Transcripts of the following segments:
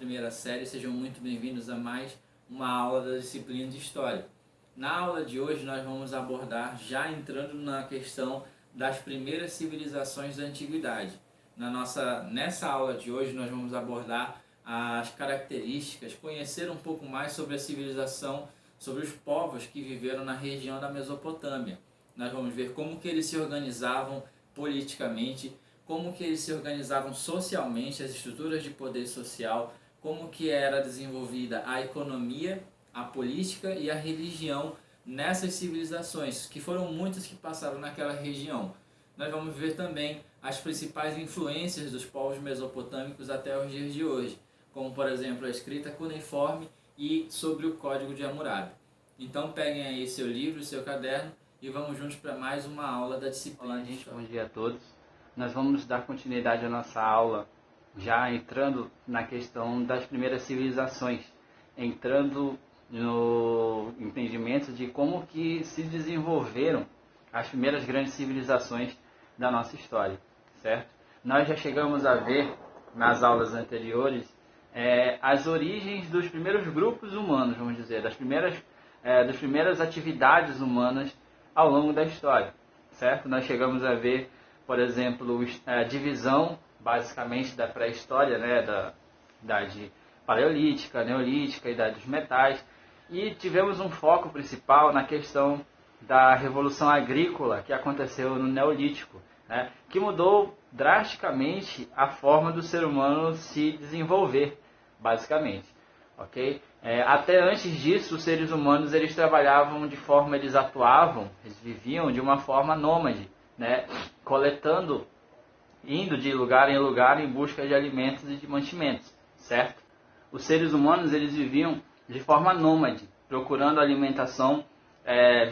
primeira série, sejam muito bem-vindos a mais uma aula da disciplina de História. Na aula de hoje nós vamos abordar, já entrando na questão das primeiras civilizações da Antiguidade. Nessa aula de hoje nós vamos abordar as características, conhecer um pouco mais sobre a civilização, sobre os povos que viveram na região da Mesopotâmia. Nós vamos ver como que eles se organizavam politicamente, como que eles se organizavam socialmente, as estruturas de poder social, como que era desenvolvida a economia, a política e a religião nessas civilizações, que foram muitas que passaram naquela região. Nós vamos ver também as principais influências dos povos mesopotâmicos até os dias de hoje, como por exemplo a escrita cuneiforme e sobre o Código de Hammurabi. Então peguem aí seu livro, seu caderno e vamos juntos para mais uma aula da disciplina. Olá, gente, bom dia a todos. Nós vamos dar continuidade à nossa aula, já entrando na questão das primeiras civilizações, entrando no entendimento de como que se desenvolveram as primeiras grandes civilizações da nossa história, certo? Nós já chegamos a ver nas aulas anteriores as origens dos primeiros grupos humanos, vamos dizer, das primeiras atividades humanas ao longo da história, certo? Nós chegamos a ver, por exemplo, a divisão, basicamente, da pré-história, né, da idade paleolítica, neolítica, idade dos metais, e tivemos um foco principal na questão da revolução agrícola que aconteceu no Neolítico, né, que mudou drasticamente a forma do ser humano se desenvolver, basicamente, ok? Até antes disso, os seres humanos eles trabalhavam de forma, eles atuavam, eles viviam de uma forma nômade, né, coletando, indo de lugar em lugar em busca de alimentos e de mantimentos, certo? Os seres humanos eles viviam de forma nômade, procurando alimentação,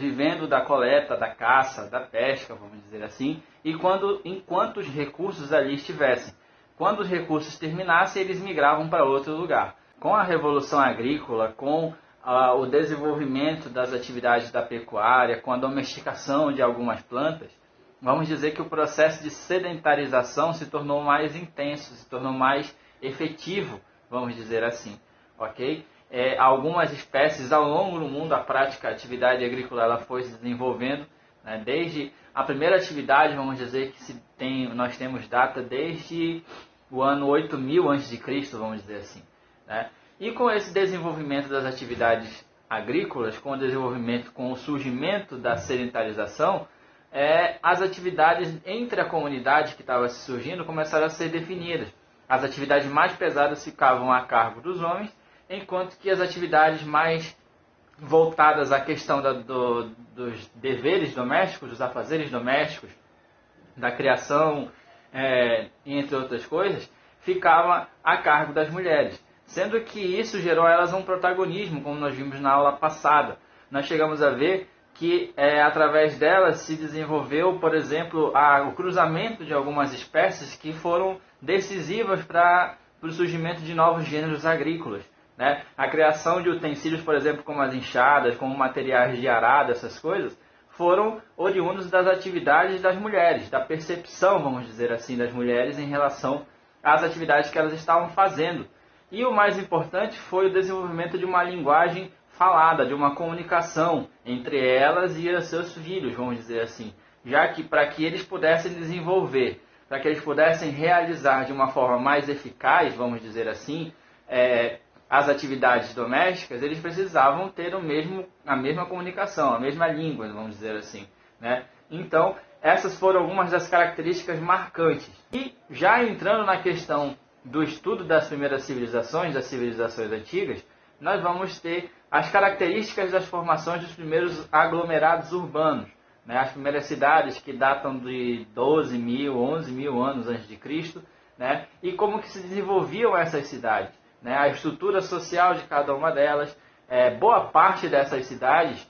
vivendo da coleta, da caça, da pesca, vamos dizer assim, e enquanto os recursos ali estivessem. Quando os recursos terminassem, eles migravam para outro lugar. Com a revolução agrícola, com o desenvolvimento das atividades da pecuária, com a domesticação de algumas plantas, vamos dizer que o processo de sedentarização se tornou mais intenso, se tornou mais efetivo, vamos dizer assim, ok? Algumas espécies ao longo do mundo, a atividade agrícola ela foi se desenvolvendo, né? Desde a primeira atividade, vamos dizer que nós temos data desde o ano 8000 a.C., vamos dizer assim, né? E com esse desenvolvimento das atividades agrícolas, com o surgimento da sedentarização, as atividades entre a comunidade que estava se surgindo começaram a ser definidas. As atividades mais pesadas ficavam a cargo dos homens, enquanto que as atividades mais voltadas à questão dos deveres domésticos, dos afazeres domésticos, da criação, entre outras coisas, ficavam a cargo das mulheres. Sendo que isso gerou a elas um protagonismo, como nós vimos na aula passada. Nós chegamos a ver que através delas se desenvolveu, por exemplo, o cruzamento de algumas espécies que foram decisivas para o surgimento de novos gêneros agrícolas, né? A criação de utensílios, por exemplo, como as enxadas, como materiais de arado, essas coisas, foram oriundos das atividades das mulheres, da percepção, vamos dizer assim, das mulheres em relação às atividades que elas estavam fazendo. E o mais importante foi o desenvolvimento de uma linguagem falada, de uma comunicação entre elas e os seus filhos, vamos dizer assim, já que para que eles pudessem desenvolver, para que eles pudessem realizar de uma forma mais eficaz, vamos dizer assim, as atividades domésticas, eles precisavam ter a mesma comunicação, a mesma língua, vamos dizer assim, né? Então, essas foram algumas das características marcantes. E já entrando na questão do estudo das primeiras civilizações, das civilizações antigas, nós vamos ter as características das formações dos primeiros aglomerados urbanos, né? As primeiras cidades que datam de 12.000, 11.000 anos antes de Cristo, né? E como que se desenvolviam essas cidades, né? A estrutura social de cada uma delas. Boa parte dessas cidades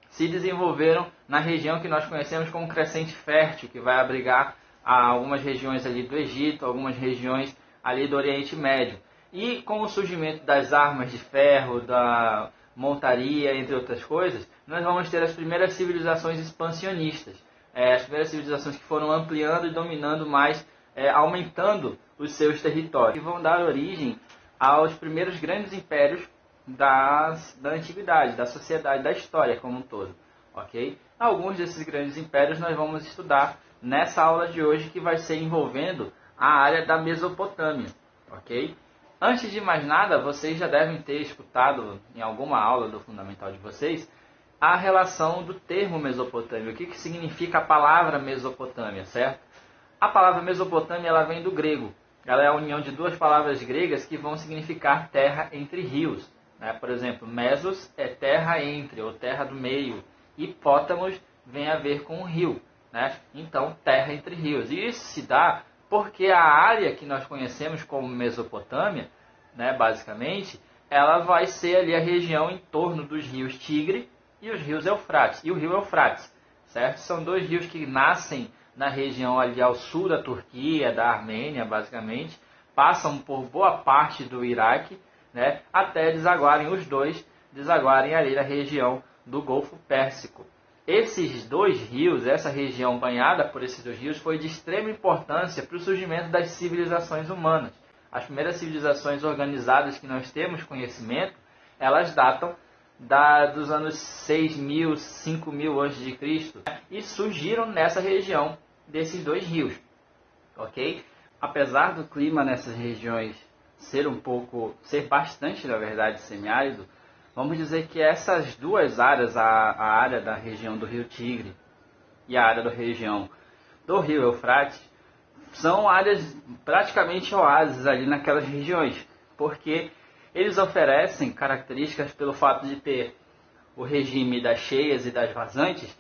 se desenvolveram na região que nós conhecemos como Crescente Fértil, que vai abrigar algumas regiões ali do Egito, algumas regiões ali do Oriente Médio. E com o surgimento das armas de ferro, da montaria, entre outras coisas, nós vamos ter as primeiras civilizações expansionistas. As primeiras civilizações que foram ampliando e dominando mais, aumentando os seus territórios. E vão dar origem aos primeiros grandes impérios da antiguidade, da sociedade, da história como um todo. Ok? Alguns desses grandes impérios nós vamos estudar nessa aula de hoje, que vai ser envolvendo a área da Mesopotâmia. Ok? Antes de mais nada, vocês já devem ter escutado em alguma aula do fundamental de vocês a relação do termo Mesopotâmia. O que significa a palavra Mesopotâmia, certo? A palavra Mesopotâmia ela vem do grego. Ela é a união de duas palavras gregas que vão significar terra entre rios. Né? Por exemplo, Mesos é terra entre, ou terra do meio. E Pótamos vem a ver com o rio. Né? Então, terra entre rios. E isso se dá porque a área que nós conhecemos como Mesopotâmia, né, basicamente, ela vai ser ali a região em torno dos rios Tigre e os rios Eufrates. E o rio Eufrates, certo? São dois rios que nascem na região ali ao sul da Turquia, da Armênia, basicamente, passam por boa parte do Iraque, né, até desaguarem os dois, desaguarem ali na região do Golfo Pérsico. Esses dois rios, essa região banhada por esses dois rios, foi de extrema importância para o surgimento das civilizações humanas. As primeiras civilizações organizadas que nós temos conhecimento, elas datam dos anos 6.000, 5.000 a.C. e surgiram nessa região desses dois rios. Ok? Apesar do clima nessas regiões ser bastante, na verdade, semiárido, vamos dizer que essas duas áreas, a área da região do rio Tigre e a área da região do rio Eufrates, são áreas praticamente oásis ali naquelas regiões, porque eles oferecem características pelo fato de ter o regime das cheias e das vazantes.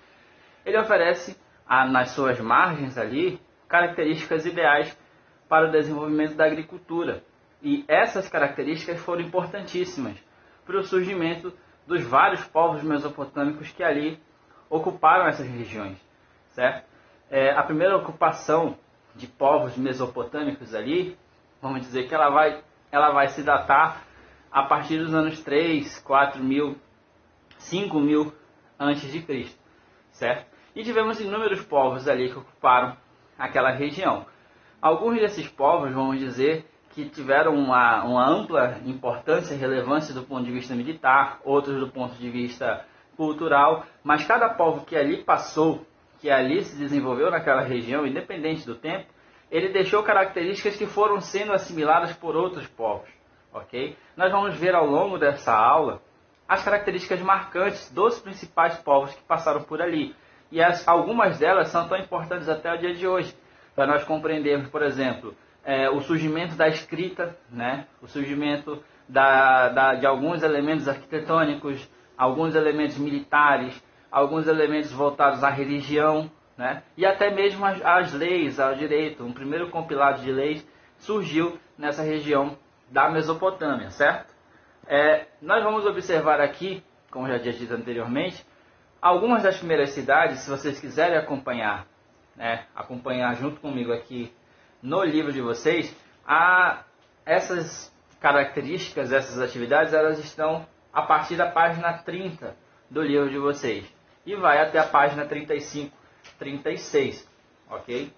Ele oferece, nas suas margens ali, características ideais para o desenvolvimento da agricultura. E essas características foram importantíssimas para o surgimento dos vários povos mesopotâmicos que ali ocuparam essas regiões, certo? A primeira ocupação de povos mesopotâmicos ali, vamos dizer que ela vai se datar a partir dos anos 3, 4 mil, 5 mil antes de Cristo, certo? E tivemos inúmeros povos ali que ocuparam aquela região. Alguns desses povos, vamos dizer, que tiveram uma ampla importância e relevância do ponto de vista militar, outros do ponto de vista cultural, mas cada povo que ali passou, que ali se desenvolveu naquela região, independente do tempo, ele deixou características que foram sendo assimiladas por outros povos. Ok? Nós vamos ver ao longo dessa aula as características marcantes dos principais povos que passaram por ali. E algumas delas são tão importantes até o dia de hoje, para nós compreendermos, por exemplo, o surgimento da escrita, né? O surgimento de alguns elementos arquitetônicos, alguns elementos militares, alguns elementos voltados à religião, né? E até mesmo as leis, ao direito. Um primeiro compilado de leis surgiu nessa região da Mesopotâmia, certo? Nós vamos observar aqui, como já tinha dito anteriormente, algumas das primeiras cidades. Se vocês quiserem acompanhar, né, acompanhar junto comigo aqui no livro de vocês, essas características, essas atividades, elas estão a partir da página 30 do livro de vocês e vai até a página 35, 36, ok?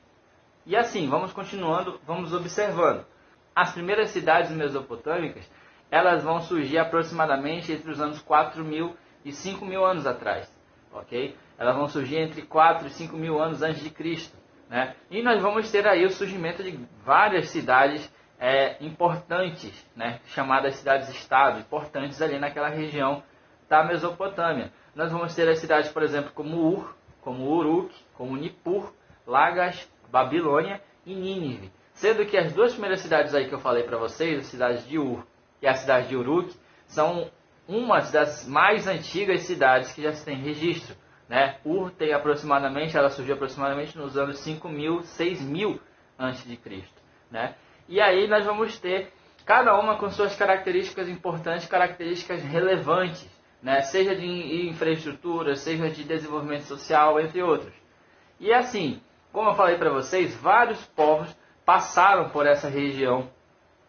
E assim, vamos continuando, vamos observando. As primeiras cidades mesopotâmicas, elas vão surgir aproximadamente entre os anos 4.000 e 5.000 anos atrás, ok? Elas vão surgir entre 4 e 5.000 anos antes de Cristo, né? E nós vamos ter aí o surgimento de várias cidades importantes, né? Chamadas cidades-estado, importantes ali naquela região da Mesopotâmia. Nós vamos ter as cidades, por exemplo, como Ur, como Uruk, como Nippur, Lagash, Babilônia e Nínive. Sendo que as duas primeiras cidades aí que eu falei para vocês, as cidades de Ur e a cidade de Uruk, são umas das mais antigas cidades que já se tem registro, né? Ur ela surgiu aproximadamente nos anos 5.000, 6.000 a.C., né? E aí nós vamos ter cada uma com suas características importantes, características relevantes, né? Seja de infraestrutura, seja de desenvolvimento social, entre outros. E assim, como eu falei para vocês, vários povos passaram por essa região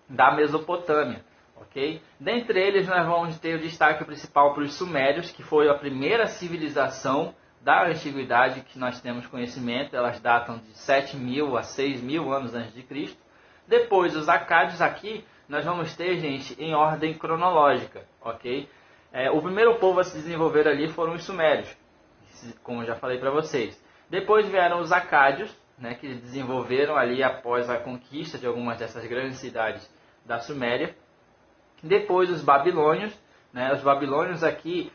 da Mesopotâmia, ok? Dentre eles nós vamos ter o destaque principal para os Sumérios, que foi a primeira civilização da antiguidade que nós temos conhecimento. Elas datam de 7.000 a 6.000 anos antes de Cristo. Depois os Acádios, aqui nós vamos ter, gente, em ordem cronológica, ok? O primeiro povo a se desenvolver ali foram os sumérios, como eu já falei para vocês. Depois vieram os acádios, né, que desenvolveram ali após a conquista de algumas dessas grandes cidades da Suméria. Depois os babilônios, né, os babilônios aqui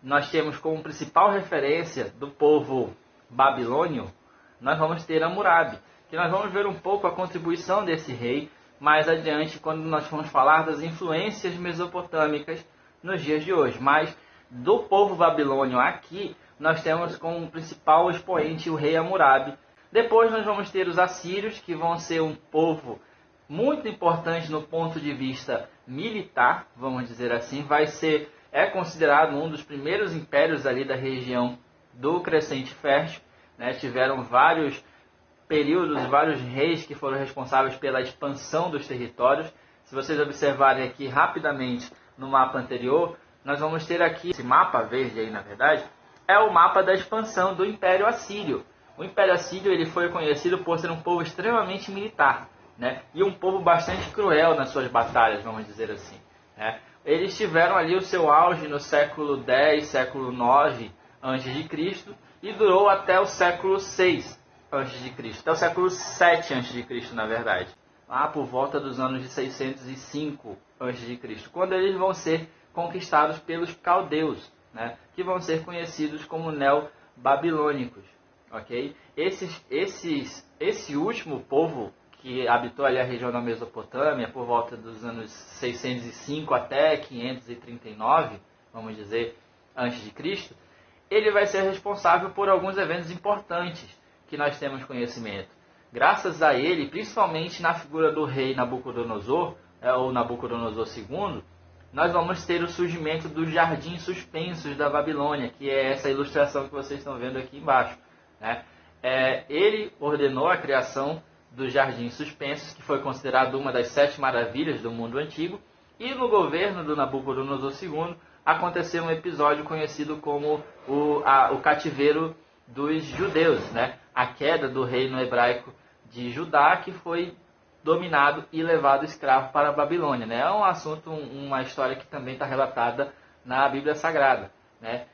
nós temos como principal referência do povo babilônio, nós vamos ter Hammurabi, que nós vamos ver um pouco a contribuição desse rei mais adiante quando nós formos falar das influências mesopotâmicas nos dias de hoje. Mas do povo babilônio aqui, nós temos como principal expoente o rei Hammurabi. Depois nós vamos ter os assírios, que vão ser um povo muito importante no ponto de vista militar, vamos dizer assim. É considerado um dos primeiros impérios ali da região do Crescente Fértil, né? Tiveram vários períodos, vários reis que foram responsáveis pela expansão dos territórios. Se vocês observarem aqui rapidamente no mapa anterior, nós vamos ter aqui, esse mapa verde aí na verdade, é o mapa da expansão do Império Assírio. O Império Assírio ele foi conhecido por ser um povo extremamente militar, né? E um povo bastante cruel nas suas batalhas, vamos dizer assim, né? Eles tiveram ali o seu auge no século X, século IX a.C. e durou até o século VI a.C., até o século VII a.C., na verdade, lá por volta dos anos de 605 a.C., quando eles vão ser conquistados pelos caldeus, né? Que vão ser conhecidos como neobabilônicos. Okay? Esse último povo que habitou ali a região da Mesopotâmia por volta dos anos 605 até 539, vamos dizer, antes de Cristo, ele vai ser responsável por alguns eventos importantes que nós temos conhecimento. Graças a ele, principalmente na figura do rei Nabucodonosor, ou Nabucodonosor II, nós vamos ter o surgimento dos jardins suspensos da Babilônia, que é essa ilustração que vocês estão vendo aqui embaixo, né? Ele ordenou a criação dos jardins suspensos, que foi considerado uma das 7 maravilhas do mundo antigo, e no governo do Nabucodonosor II aconteceu um episódio conhecido como o cativeiro dos judeus, né? A queda do reino hebraico de Judá, que foi dominado e levado escravo para a Babilônia, né? É um assunto, uma história que também está relatada na Bíblia Sagrada, né?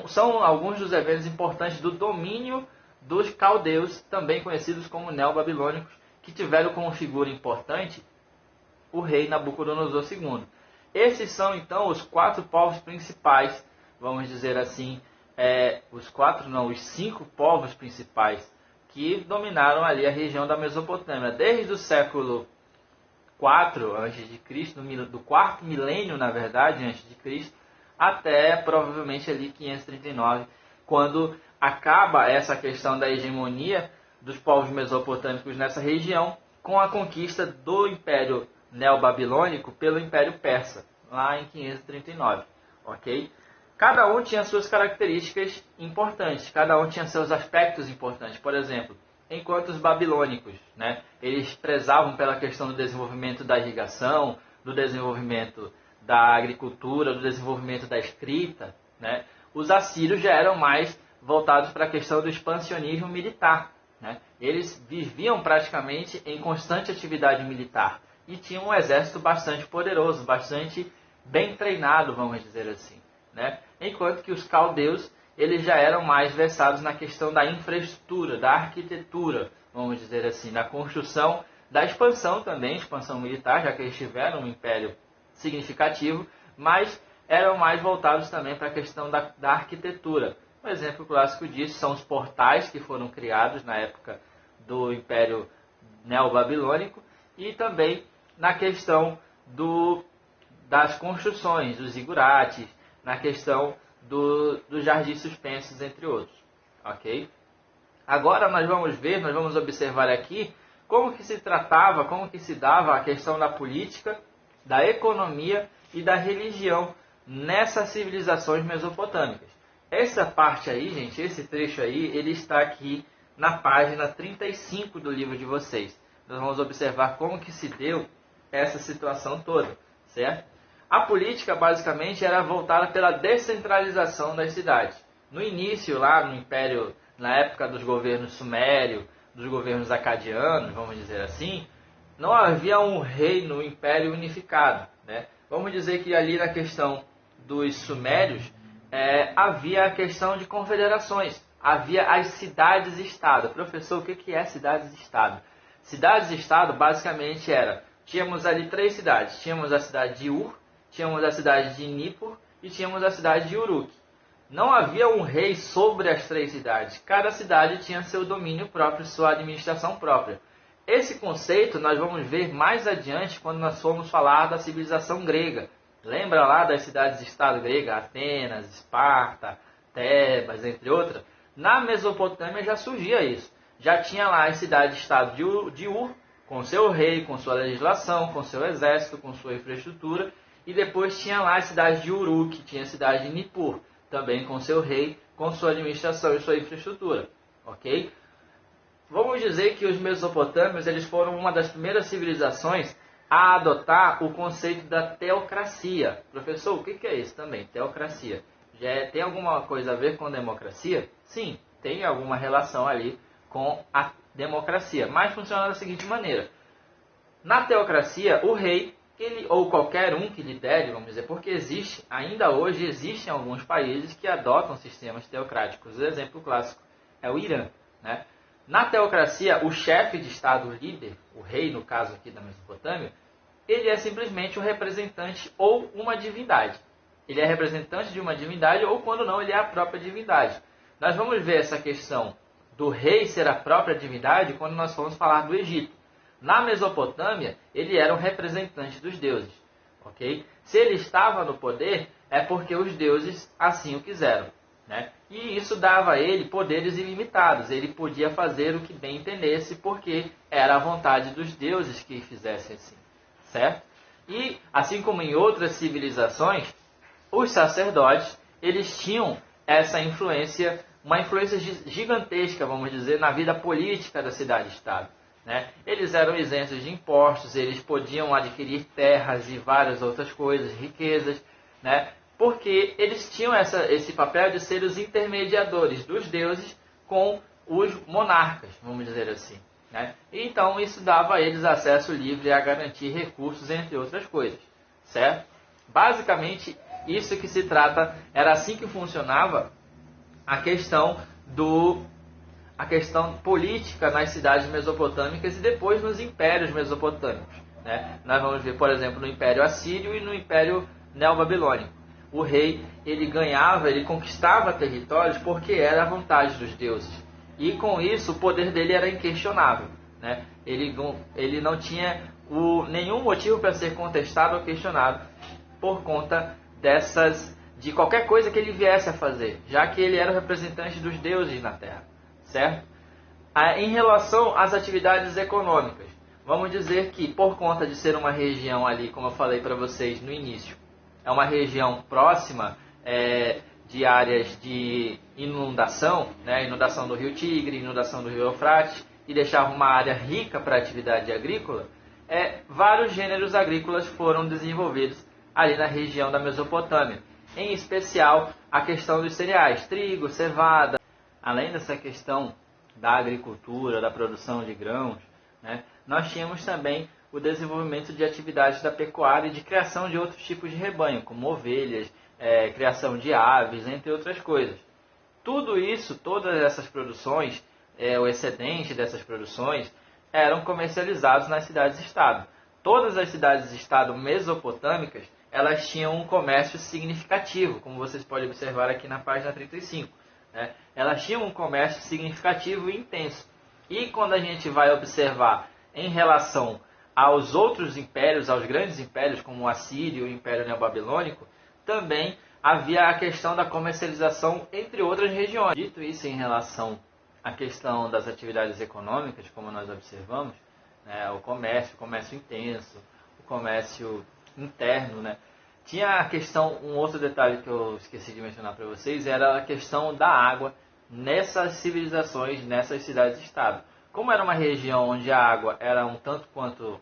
São alguns dos eventos importantes do domínio dos caldeus, também conhecidos como neobabilônicos, que tiveram como figura importante o rei Nabucodonosor II. Esses são, então, os 4 povos principais, vamos dizer assim, os 5 povos principais que dominaram ali a região da Mesopotâmia, desde o século IV a.C., do quarto milênio, na verdade, antes de Cristo, até provavelmente ali 539, quando acaba essa questão da hegemonia dos povos mesopotâmicos nessa região, com a conquista do Império Neobabilônico pelo Império Persa, lá em 539, ok? Cada um tinha suas características importantes, cada um tinha seus aspectos importantes. Por exemplo, enquanto os babilônicos, né, eles prezavam pela questão do desenvolvimento da irrigação, do desenvolvimento da agricultura, do desenvolvimento da escrita, né, os assírios já eram mais voltados para a questão do expansionismo militar, né? Eles viviam praticamente em constante atividade militar e tinham um exército bastante poderoso, bastante bem treinado, vamos dizer assim, né? Enquanto que os caldeus eles já eram mais versados na questão da infraestrutura, da arquitetura, vamos dizer assim, da construção, da expansão também, expansão militar, já que eles tiveram um império significativo, mas eram mais voltados também para a questão da arquitetura. Um exemplo clássico disso são os portais que foram criados na época do Império Neobabilônico e também na questão das construções, dos zigurates, na questão dos jardins suspensos, entre outros. Ok? Agora nós vamos observar aqui como que se tratava, como que se dava a questão da política, da economia e da religião nessas civilizações mesopotâmicas. Essa parte aí, gente, esse trecho aí, ele está aqui na página 35 do livro de vocês. Nós vamos observar como que se deu essa situação toda, certo? A política, basicamente, era voltada pela descentralização das cidades. No início, lá no Império, na época dos governos sumério, dos governos acadianos, vamos dizer assim, não havia um reino, um império unificado, né? Vamos dizer que ali na questão dos sumérios, havia a questão de confederações, havia as cidades-estado. Professor, o que é cidades-estado? Cidades-estado basicamente tínhamos ali 3 cidades, tínhamos a cidade de Ur, tínhamos a cidade de Nippur e tínhamos a cidade de Uruk. Não havia um rei sobre as 3 cidades, cada cidade tinha seu domínio próprio, sua administração própria. Esse conceito nós vamos ver mais adiante quando nós formos falar da civilização grega. Lembra lá das cidades-estado gregas, Atenas, Esparta, Tebas, entre outras? Na Mesopotâmia já surgia isso. Já tinha lá as cidades-estado de Ur, com seu rei, com sua legislação, com seu exército, com sua infraestrutura. E depois tinha lá as cidades de Uruk, tinha a cidade de Nippur, também com seu rei, com sua administração e sua infraestrutura. Ok? Vamos dizer que os mesopotâmios eles foram uma das primeiras civilizações a adotar o conceito da teocracia. Professor, o que é isso também? Teocracia. Tem alguma coisa a ver com democracia? Sim, tem alguma relação ali com a democracia, mas funciona da seguinte maneira. Na teocracia, o rei, ou qualquer um que lidere, vamos dizer, porque ainda hoje existem alguns países que adotam sistemas teocráticos. O exemplo clássico é o Irã, né? Na teocracia, o chefe de Estado, o líder, o rei, no caso aqui da Mesopotâmia, ele é simplesmente um representante ou uma divindade. Ele é representante de uma divindade ou, quando não, ele é a própria divindade. Nós vamos ver essa questão do rei ser a própria divindade quando nós formos falar do Egito. Na Mesopotâmia, ele era um representante dos deuses. Okay? Se ele estava no poder, é porque os deuses assim o quiseram. Né? E isso dava a ele poderes ilimitados. Ele podia fazer o que bem entendesse, porque era a vontade dos deuses que fizessem assim. Certo? E, assim como em outras civilizações, os sacerdotes eles tinham essa influência, uma influência gigantesca, vamos dizer, na vida política da cidade-estado. Né? Eles eram isentos de impostos, eles podiam adquirir terras e várias outras coisas, riquezas, né? Porque eles tinham esse papel de ser os intermediadores dos deuses com os monarcas, vamos dizer assim. Né? E então isso dava a eles acesso livre a garantir recursos, entre outras coisas. Certo? Basicamente, isso que se trata, era assim que funcionava a questão política nas cidades mesopotâmicas e depois nos impérios mesopotâmicos. Né? Nós vamos ver, por exemplo, no Império Assírio e no Império Neobabilônico. O rei, ele conquistava territórios porque era a vontade dos deuses. E com isso, o poder dele era inquestionável. Né? Ele não tinha nenhum motivo para ser contestado ou questionado por conta de qualquer coisa que ele viesse a fazer, já que ele era o representante dos deuses na Terra. Certo? Em relação às atividades econômicas, vamos dizer que por conta de ser uma região ali, como eu falei para vocês no início, é uma região próxima de áreas de inundação, né? Inundação do rio Tigre, inundação do rio Eufrates, e deixava uma área rica para a atividade agrícola, vários gêneros agrícolas foram desenvolvidos ali na região da Mesopotâmia, em especial a questão dos cereais, trigo, cevada. Além dessa questão da agricultura, da produção de grãos, né, nós tínhamos também o desenvolvimento de atividades da pecuária e de criação de outros tipos de rebanho, como ovelhas, criação de aves, entre outras coisas. Tudo isso, todas essas produções, o excedente dessas produções, eram comercializados nas cidades-estado. Todas as cidades-estado mesopotâmicas, elas tinham um comércio significativo, como vocês podem observar aqui na página 35. Né? Elas tinham um comércio significativo e intenso. E quando a gente vai observar em relação aos outros impérios, aos grandes impérios, como o Assírio e o Império Neobabilônico, também havia a questão da comercialização entre outras regiões. Dito isso em relação à questão das atividades econômicas, como nós observamos, né, o comércio intenso, o comércio interno, né? Tinha a questão, um outro detalhe que eu esqueci de mencionar para vocês, era a questão da água nessas civilizações, nessas cidades-estado. Como era uma região onde a água era um tanto quanto,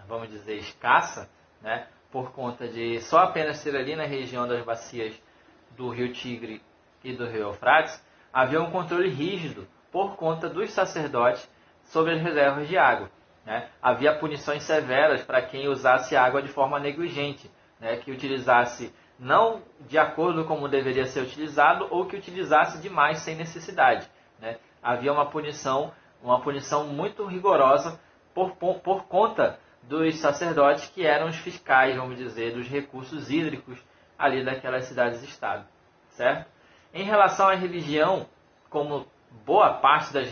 vamos dizer, escassa, né, por conta de só apenas ser ali na região das bacias do rio Tigre e do rio Eufrates, havia um controle rígido por conta dos sacerdotes sobre as reservas de água. né? Havia punições severas para quem usasse água de forma negligente, né? Que utilizasse não de acordo como deveria ser utilizado ou que utilizasse demais sem necessidade, né? Havia uma punição muito rigorosa por conta dos sacerdotes que eram os fiscais, vamos dizer, dos recursos hídricos ali daquelas cidades-estado, certo? Em relação à religião, como boa parte das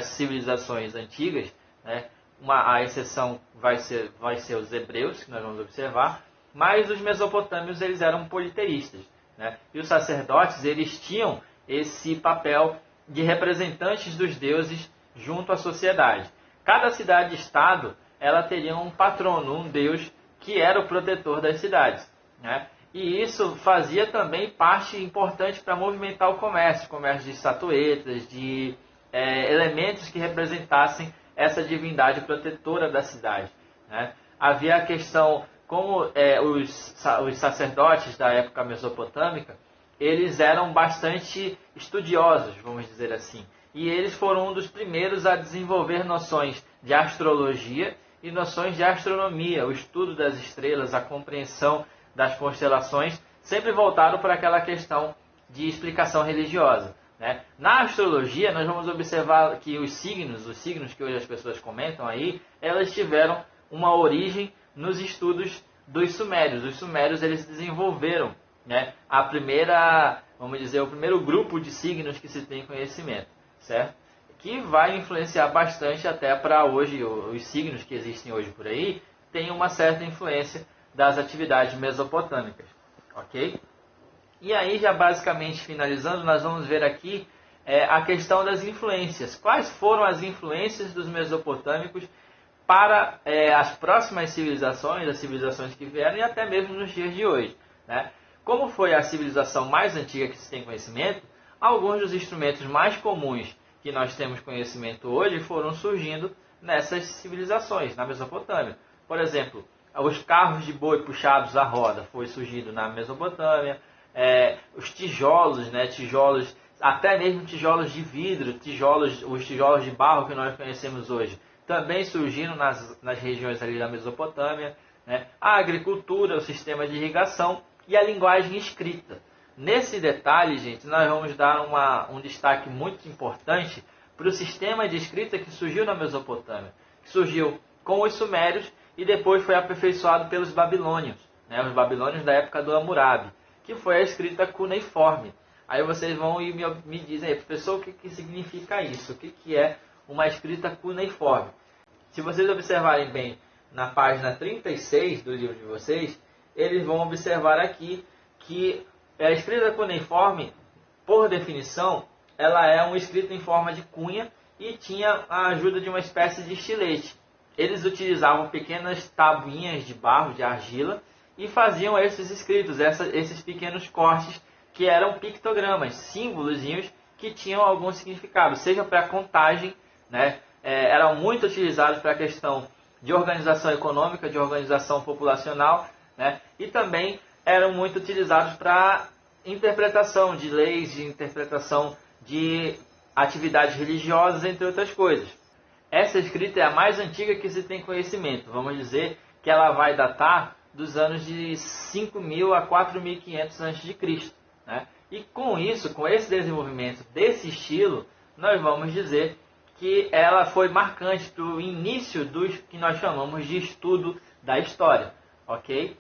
civilizações antigas, né, a exceção vai ser os hebreus, que nós vamos observar, mas os mesopotâmios eles eram politeístas, né? E os sacerdotes eles tinham esse papel de representantes dos deuses junto à sociedade. Cada cidade-estado ela teria um patrono, um deus que era o protetor das cidades, né? E isso fazia também parte importante para movimentar o comércio de estatuetas, de elementos que representassem essa divindade protetora da cidade, né? Havia a questão, como os sacerdotes da época mesopotâmica, eles eram bastante estudiosos, vamos dizer assim. E eles foram um dos primeiros a desenvolver noções de astrologia e noções de astronomia, o estudo das estrelas, a compreensão das constelações, sempre voltado para aquela questão de explicação religiosa, né? Na astrologia, nós vamos observar que os signos que hoje as pessoas comentam aí, elas tiveram uma origem nos estudos dos sumérios. Os sumérios eles desenvolveram, né, o primeiro grupo de signos que se tem conhecimento, certo? Que vai influenciar bastante até para hoje, os signos que existem hoje por aí, têm uma certa influência das atividades mesopotâmicas, ok? E aí, já basicamente finalizando, nós vamos ver aqui a questão das influências. Quais foram as influências dos mesopotâmicos para as próximas civilizações, as civilizações que vieram e até mesmo nos dias de hoje, né? Como foi a civilização mais antiga que se tem conhecimento, alguns dos instrumentos mais comuns que nós temos conhecimento hoje foram surgindo nessas civilizações, na Mesopotâmia. Por exemplo, os carros de boi puxados à roda foi surgido na Mesopotâmia, os tijolos, né, até mesmo tijolos de vidro, os tijolos de barro que nós conhecemos hoje, também surgiram nas regiões ali da Mesopotâmia, né? A agricultura, o sistema de irrigação e a linguagem escrita. Nesse detalhe, gente, nós vamos dar um destaque muito importante para o sistema de escrita que surgiu na Mesopotâmia, que surgiu com os sumérios e depois foi aperfeiçoado pelos babilônios, né? Os babilônios da época do Hammurabi, que foi a escrita cuneiforme. Aí vocês vão e me dizem, professor, o que significa isso? O que é uma escrita cuneiforme? Se vocês observarem bem na página 36 do livro de vocês, eles vão observar aqui que a escrita cuneiforme, por definição, ela é uma escrita em forma de cunha e tinha a ajuda de uma espécie de estilete. Eles utilizavam pequenas tabuinhas de barro, de argila, e faziam esses escritos, esses pequenos cortes, que eram pictogramas, símbolozinhos que tinham algum significado, seja para contagem, né? Eram muito utilizados para a questão de organização econômica, de organização populacional, né? E também eram muito utilizados para interpretação de leis, de interpretação de atividades religiosas, entre outras coisas. Essa escrita é a mais antiga que se tem conhecimento. Vamos dizer que ela vai datar dos anos de 5.000 a 4.500 a.C., né? E com isso, com esse desenvolvimento desse estilo, nós vamos dizer que ela foi marcante para o início dos que nós chamamos de estudo da história, ok?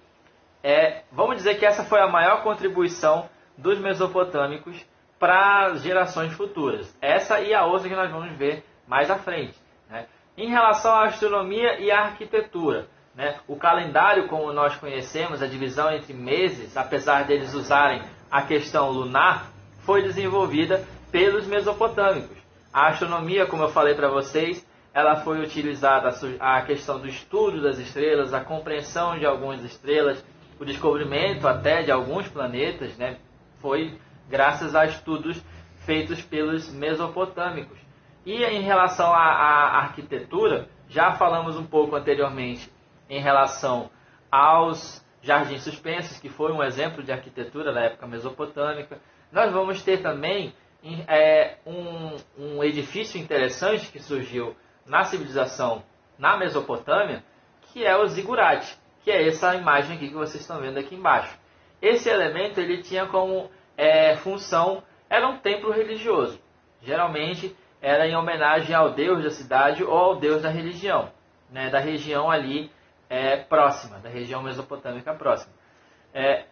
Vamos dizer que essa foi a maior contribuição dos mesopotâmicos para as gerações futuras. Essa e a outra que nós vamos ver mais à frente, né? Em relação à astronomia e à arquitetura, né? O calendário, como nós conhecemos, a divisão entre meses, apesar deles usarem a questão lunar, foi desenvolvida pelos mesopotâmicos. A astronomia, como eu falei para vocês, ela foi utilizada a questão do estudo das estrelas, a compreensão de algumas estrelas, o descobrimento até de alguns planetas, né? Foi graças a estudos feitos pelos mesopotâmicos. E em relação à arquitetura, já falamos um pouco anteriormente em relação aos jardins suspensos, que foi um exemplo de arquitetura da época mesopotâmica. Nós vamos ter também um edifício interessante que surgiu na civilização na Mesopotâmia, que é o zigurate, que é essa imagem aqui que vocês estão vendo aqui embaixo. Esse elemento ele tinha como função, era um templo religioso. Geralmente era em homenagem ao deus da cidade ou ao deus da religião, né, da região ali próxima, da região mesopotâmica próxima.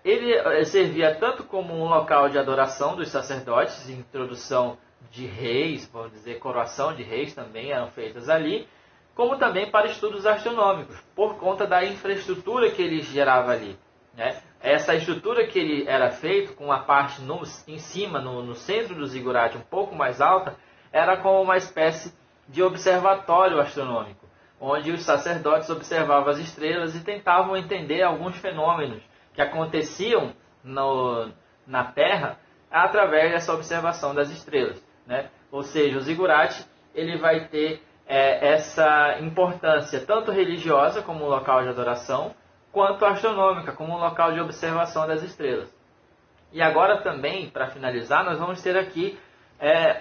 Ele servia tanto como um local de adoração dos sacerdotes, introdução de reis, vamos dizer, coroação de reis também eram feitas ali, como também para estudos astronômicos, por conta da infraestrutura que ele gerava ali, né? Essa estrutura que ele era feito, com a parte em cima, no centro do zigurate, um pouco mais alta, era como uma espécie de observatório astronômico, onde os sacerdotes observavam as estrelas e tentavam entender alguns fenômenos que aconteciam na Terra através dessa observação das estrelas, né? Ou seja, o zigurate ele vai ter essa importância tanto religiosa como um local de adoração, quanto astronômica como um local de observação das estrelas. E agora também, para finalizar, nós vamos ter aqui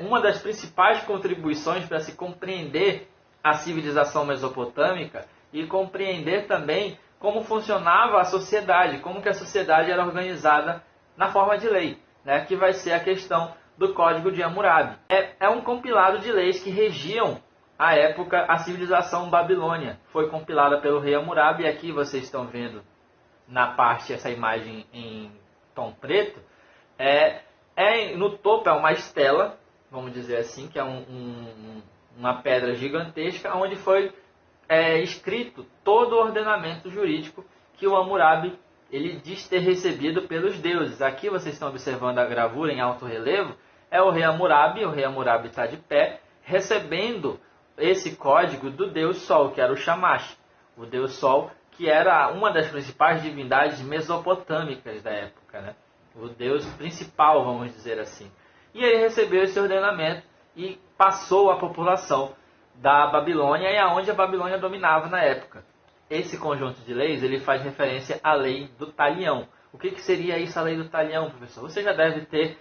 uma das principais contribuições para se compreender a civilização mesopotâmica e compreender também como funcionava a sociedade, como que a sociedade era organizada na forma de lei, né, que vai ser a questão do Código de Hammurabi. É um compilado de leis que regiam à época a civilização babilônia. Foi compilada pelo rei Hammurabi, e aqui vocês estão vendo na parte essa imagem em tom preto. No topo é uma estela, vamos dizer assim, que é uma pedra gigantesca, onde foi escrito todo o ordenamento jurídico que o Hammurabi ele diz ter recebido pelos deuses. Aqui vocês estão observando a gravura em alto relevo, é o rei Hammurabi está de pé, recebendo esse código do deus Sol, que era o Shamash, o deus Sol, que era uma das principais divindades mesopotâmicas da época, né? O deus principal, vamos dizer assim. E ele recebeu esse ordenamento e passou à população da Babilônia, e aonde a Babilônia dominava na época. Esse conjunto de leis ele faz referência à lei do talião. O que seria isso, a lei do talião, professor? Você já deve ter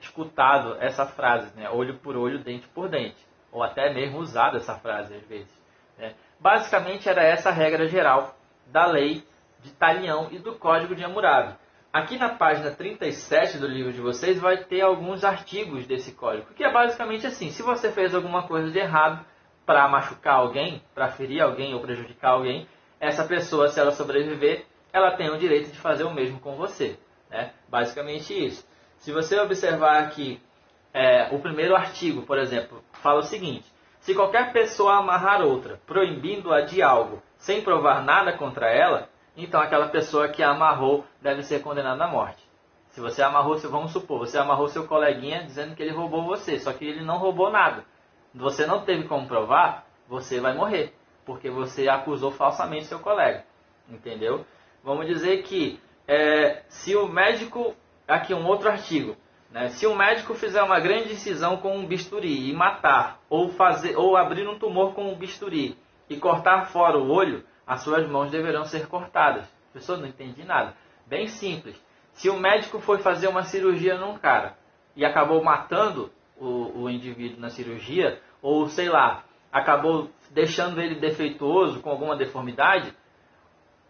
escutado essa frase, né? Olho por olho, dente por dente. Ou até mesmo usado essa frase às vezes, né? Basicamente era essa a regra geral da lei de talião e do Código de Hammurabi. Aqui na página 37 do livro de vocês vai ter alguns artigos desse código, que é basicamente assim: se você fez alguma coisa de errado para machucar alguém, para ferir alguém ou prejudicar alguém, essa pessoa, se ela sobreviver, ela tem o direito de fazer o mesmo com você, né? Basicamente isso. Se você observar aqui o primeiro artigo, por exemplo, fala o seguinte: se qualquer pessoa amarrar outra, proibindo-a de algo, sem provar nada contra ela, então aquela pessoa que a amarrou deve ser condenada à morte. Se você amarrou, vamos supor, você amarrou seu coleguinha dizendo que ele roubou você, só que ele não roubou nada. Você não teve como provar, você vai morrer, porque você acusou falsamente seu colega. Entendeu? Vamos dizer que se o médico... Aqui um outro artigo. Né? Se um médico fizer uma grande incisão com um bisturi e matar, ou abrir um tumor com um bisturi e cortar fora o olho, as suas mãos deverão ser cortadas. Professor, não entendi nada. Bem simples. Se o médico foi fazer uma cirurgia num cara e acabou matando o indivíduo na cirurgia, ou sei lá, acabou deixando ele defeituoso com alguma deformidade,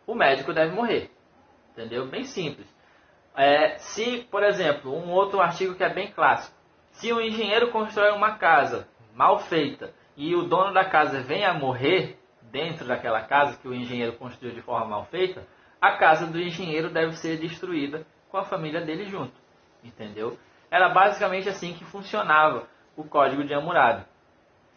o médico deve morrer. Entendeu? Bem simples. Se, por exemplo, um outro artigo que é bem clássico, se um engenheiro constrói uma casa mal feita e o dono da casa vem a morrer dentro daquela casa que o engenheiro construiu de forma mal feita, a casa do engenheiro deve ser destruída com a família dele junto. Entendeu? Era basicamente assim que funcionava o Código de Hammurabi.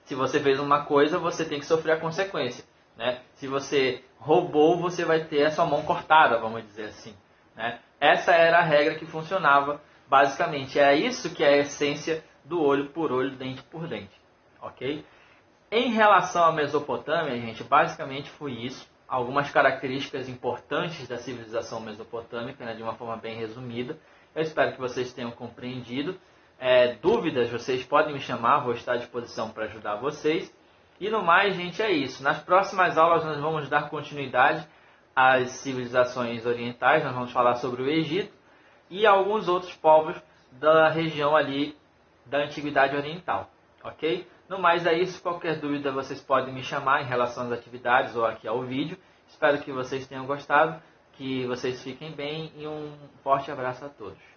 Se você fez uma coisa, você tem que sofrer a consequência, né? Se você roubou, você vai ter a sua mão cortada, vamos dizer assim, né? Essa era a regra que funcionava basicamente. Era isso que é a essência do olho por olho, dente por dente. Ok? Em relação à Mesopotâmia, gente, basicamente foi isso. Algumas características importantes da civilização mesopotâmica, né, de uma forma bem resumida. Eu espero que vocês tenham compreendido. Dúvidas, vocês podem me chamar, vou estar à disposição para ajudar vocês. E no mais, gente, é isso. Nas próximas aulas nós vamos dar continuidade às civilizações orientais, nós vamos falar sobre o Egito e alguns outros povos da região ali da Antiguidade Oriental. Ok? No mais é isso. Qualquer dúvida vocês podem me chamar em relação às atividades ou aqui ao vídeo. Espero que vocês tenham gostado, que vocês fiquem bem e um forte abraço a todos.